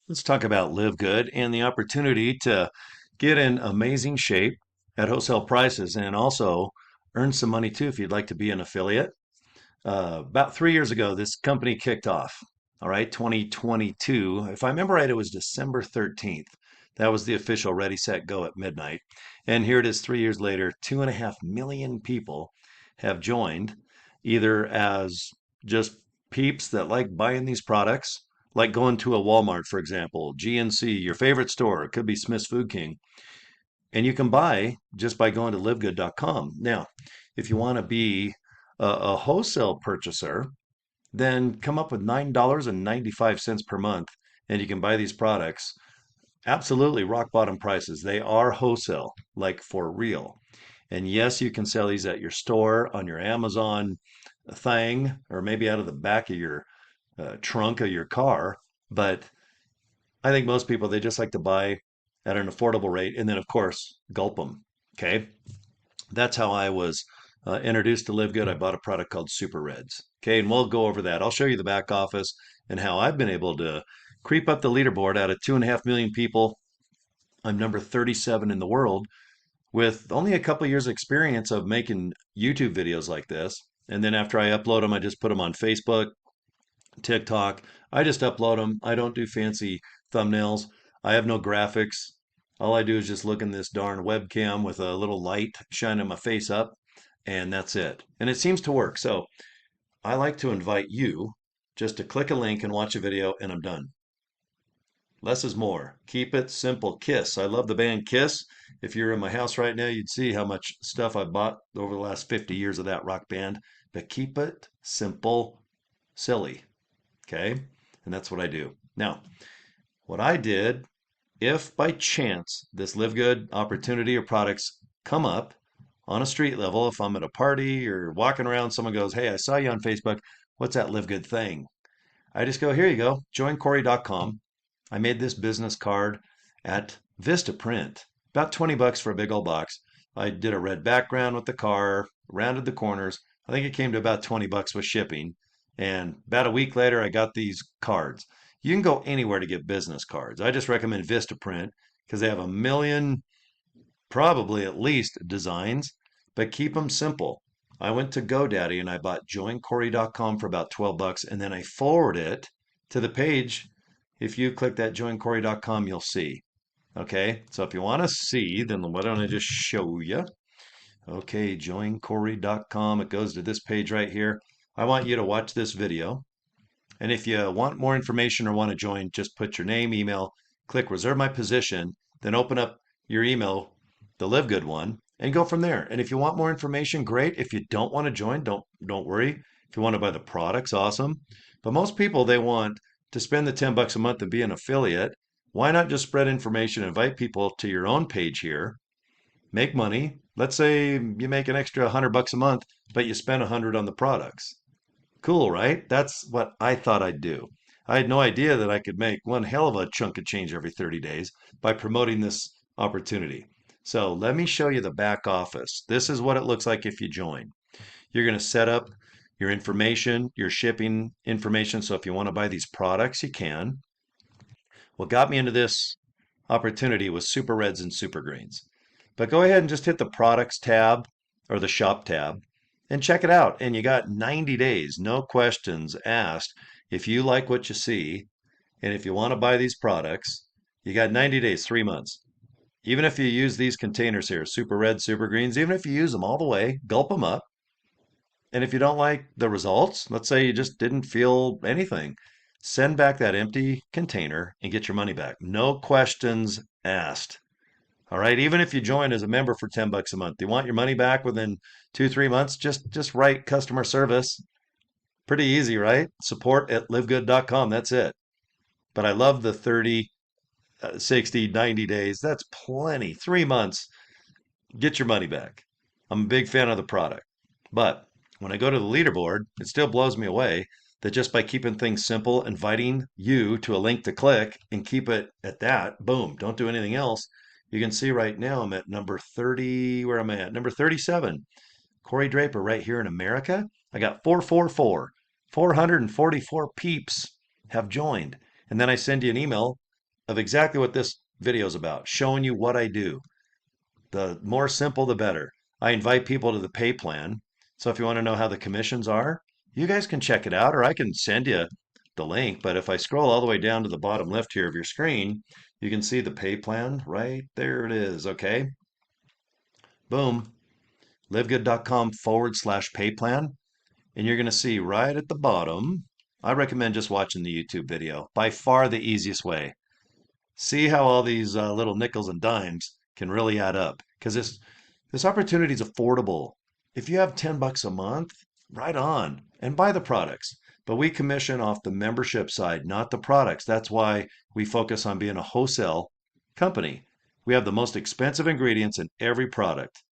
Let's talk about LiveGood and the opportunity to get in amazing shape at wholesale prices and also earn some money too if you'd like to be an affiliate. About 3 years ago, this company kicked off. All right, 2022. If I remember right, it was December 13th. That was the official Ready, Set, Go at midnight. And here it is 3 years later, 2.5 million people have joined either as just peeps that like buying these products, like going to a Walmart, for example, GNC, your favorite store. It could be Smith's Food King. And you can buy just by going to livegood.com. Now, if you want to be a wholesale purchaser, then come up with $9.95 per month and you can buy these products. Absolutely rock bottom prices. They are wholesale, like for real. And yes, you can sell these at your store, on your Amazon thing, or maybe out of the back of your trunk of your car. But I think most people, they just like to buy at an affordable rate and then, of course, gulp them. Okay. That's how I was introduced to Live Good. I bought a product called Super Reds. Okay. And we'll go over that. I'll show you the back office and how I've been able to creep up the leaderboard out of 2.5 million people. I'm number 37 in the world with only a couple years experience of making YouTube videos like this. And then after I upload them, I just put them on Facebook, TikTok. I just upload them. I don't do fancy thumbnails. I have no graphics. All I do is just look in this darn webcam with a little light shining my face up, and that's it. And it seems to work. So I like to invite you just to click a link and watch a video, and I'm done. Less is more. Keep it simple. Kiss. I love the band Kiss. If you're in my house right now, you'd see how much stuff I bought over the last 50 years of that rock band. But keep it simple, silly. Okay? And that's what I do. Now, what I did, if by chance this Live Good opportunity or products come up on a street level, if I'm at a party or walking around, someone goes, "Hey, I saw you on Facebook. What's that Live Good thing?" I just go, "Here you go, joincory.com. I made this business card at Vistaprint, about 20 bucks for a big old box. I did a red background with the car, rounded the corners. I think it came to about 20 bucks with shipping. And about a week later, I got these cards. You can go anywhere to get business cards. I just recommend Vistaprint because they have a million, probably at least, designs, but keep them simple. I went to GoDaddy and I bought joincory.com for about 12 bucks and then I forward it to the page. If you click that joincory.com, you'll see. Okay, so if you want to see, then why don't I just show you? Okay, joincory.com. It goes to this page right here. I want you to watch this video. And if you want more information or want to join, just put your name, email, click reserve my position, then open up your email, the Live Good one, and go from there. And if you want more information, great. If you don't want to join, don't worry. If you want to buy the products, awesome. But most people, they want to spend the 10 bucks a month and be an affiliate. Why not just spread information, invite people to your own page here, make money. Let's say you make an extra 100 bucks a month, but you spend 100 on the products. Cool, right? That's what I thought I'd do. I had no idea that I could make one hell of a chunk of change every 30 days by promoting this opportunity. So let me show you the back office. This is what it looks like if you join. You're going to set up your information, your shipping information. So if you want to buy these products, you can. What got me into this opportunity was super reds and super greens. But go ahead and just hit the products tab or the shop tab and check it out. And you got 90 days, no questions asked. If you like what you see and if you want to buy these products, you got 90 days, 3 months. Even if you use these containers here, super red, super greens, even if you use them all the way, gulp them up. And if you don't like the results, let's say you just didn't feel anything, send back that empty container and get your money back. No questions asked. All right. Even if you join as a member for 10 bucks a month, you want your money back within 2, 3 months, just write customer service. Pretty easy, right? Support at livegood.com. That's it. But I love the 30, 60, 90 days. That's plenty. 3 months, get your money back. I'm a big fan of the product. But when I go to the leaderboard, it still blows me away that just by keeping things simple, inviting you to a link to click and keep it at that, boom, don't do anything else. You can see right now I'm at number 30. Where am I at? Number 37. Cory Draper right here in America. I got 444. 444 peeps have joined. And then I send you an email of exactly what this video is about, showing you what I do. The more simple, the better. I invite people to the pay plan. So if you want to know how the commissions are, you guys can check it out, or I can send you the link. But if I scroll all the way down to the bottom left here of your screen, you can see the pay plan right there. It is. Okay. Boom. livegood.com/pay plan. And you're going to see right at the bottom, I recommend just watching the YouTube video. By far the easiest way. See how all these little nickels and dimes can really add up, because this opportunity is affordable. If you have 10 bucks a month, right on, and buy the products. But we commission off the membership side, not the products. That's why we focus on being a wholesale company. We have the most expensive ingredients in every product.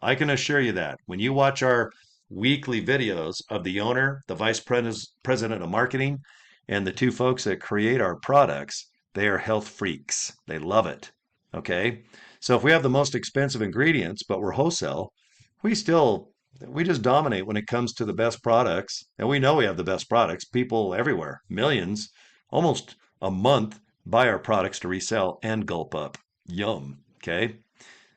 I can assure you that when you watch our weekly videos of the owner, the vice president of marketing, and the two folks that create our products, they are health freaks. They love it. Okay. So if we have the most expensive ingredients, but we're wholesale, we still, we just dominate when it comes to the best products. And we know we have the best products. People everywhere, millions, almost a month, buy our products to resell and gulp up. Yum. Okay.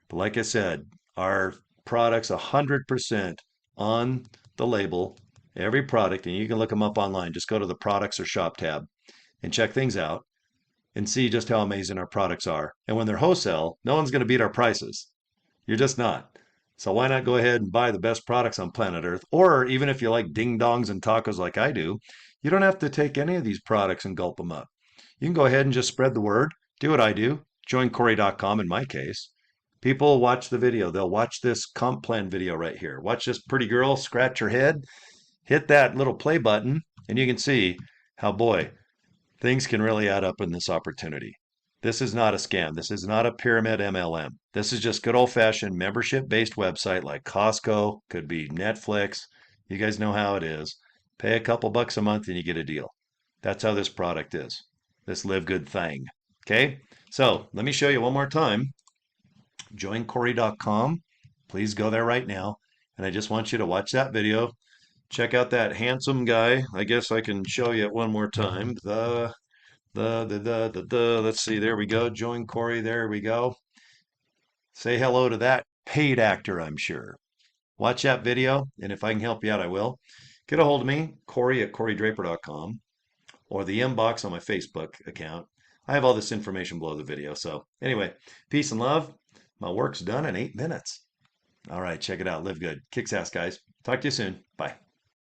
But like I said, our products 100% on the label, every product, and you can look them up online. Just go to the products or shop tab and check things out and see just how amazing our products are. And when they're wholesale, no one's going to beat our prices. You're just not. So why not go ahead and buy the best products on planet Earth? Or even if you like ding dongs and tacos like I do, you don't have to take any of these products and gulp them up. You can go ahead and just spread the word. Do what I do. Joincory.com in my case. People watch the video. They'll watch this comp plan video right here. Watch this pretty girl scratch her head, hit that little play button, and you can see how, boy, things can really add up in this opportunity. This is not a scam. This is not a pyramid MLM. This is just good old-fashioned membership-based website like Costco, could be Netflix. You guys know how it is. Pay a couple bucks a month and you get a deal. That's how this product is. This Live Good thing. Okay? So let me show you one more time. joincory.com. Please go there right now. And I just want you to watch that video. Check out that handsome guy. I guess I can show you it one more time. Let's see. There we go. Join Cory. There we go. Say hello to that paid actor, I'm sure. Watch that video. And if I can help you out, I will. Get a hold of me, Cory@CoryDraper.com, or the inbox on my Facebook account. I have all this information below the video. So anyway, peace and love. My work's done in 8 minutes. All right, check it out. Live good. Kicks ass, guys. Talk to you soon. Bye.